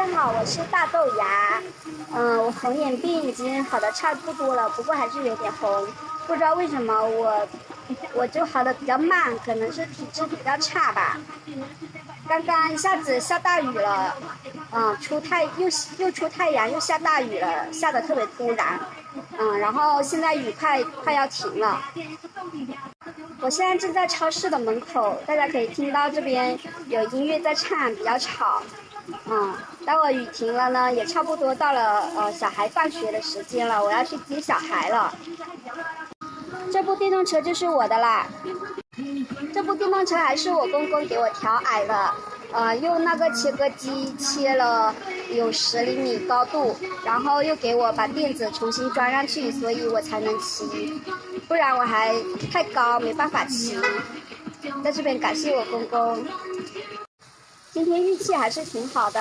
家好，我是大豆芽。我红眼病已经好的差不多了，不过还是有点红，不知道为什么我就好的比较慢，可能是体质比较差吧。刚刚一下子下大雨了，又出太阳又下大雨了，下的特别突然。然后现在雨快要停了。我现在正在超市的门口，大家可以听到这边有音乐在唱，比较吵。待会雨停了呢，也差不多到了小孩放学的时间了，我要去接小孩了。这部电动车就是我的啦，这部电动车还是我公公给我调矮的，用那个切割机切了有10厘米高度，然后又给我把垫子重新装上去，所以我才能骑，不然我还太高没办法骑。在这边感谢我公公。今天运气还是挺好的，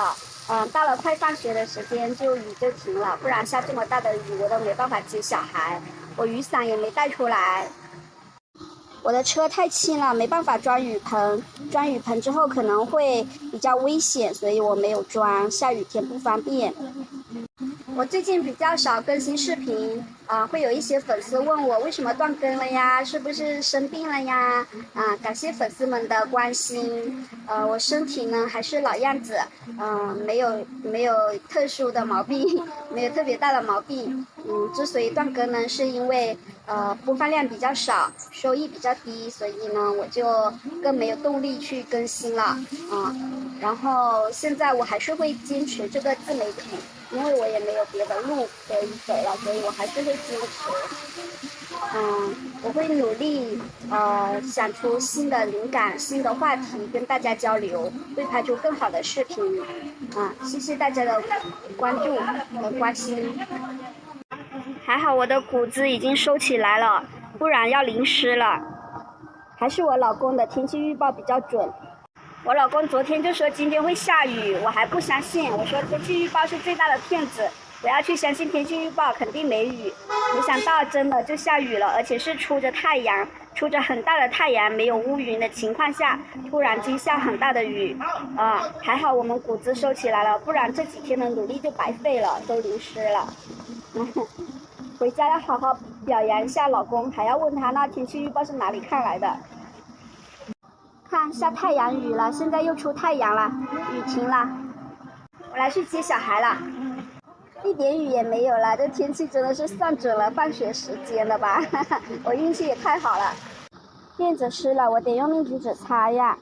到了快放学的时间雨就停了，不然下这么大的雨我都没办法接小孩，我雨伞也没带出来。我的车太轻了，没办法装雨棚，装雨棚之后可能会比较危险，所以我没有装，下雨天不方便。我最近比较少更新视频，会有一些粉丝问我为什么断更了呀，是不是生病了呀？感谢粉丝们的关心。我身体呢还是老样子，没有特殊的毛病，没有特别大的毛病。之所以断更呢，是因为播放量比较少，收益比较低，所以呢我就更没有动力去更新了。然后现在我还是会坚持这个自媒体。因为我也没有别的路可以走了，所以我还是会坚持。我会努力想出新的灵感、新的话题跟大家交流，会拍出更好的视频。谢谢大家的关注和关心。还好我的谷子已经收起来了，不然要淋湿了。还是我老公的天气预报比较准。我老公昨天就说今天会下雨，我还不相信，我说天气预报是最大的骗子，不要去相信天气预报，肯定没雨。没想到真的就下雨了，而且是出着太阳，出着很大的太阳，没有乌云的情况下，突然间下很大的雨。还好我们谷子收起来了，不然这几天的努力就白费了，都淋湿了。回家要好好表扬一下老公，还要问他那天气预报是哪里看来的。看下太阳雨了，现在又出太阳了，雨停了，我来去接小孩了，一点雨也没有了，这天气真的是算准了放学时间了吧？我运气也太好了。垫子湿了，我得用面巾纸擦呀。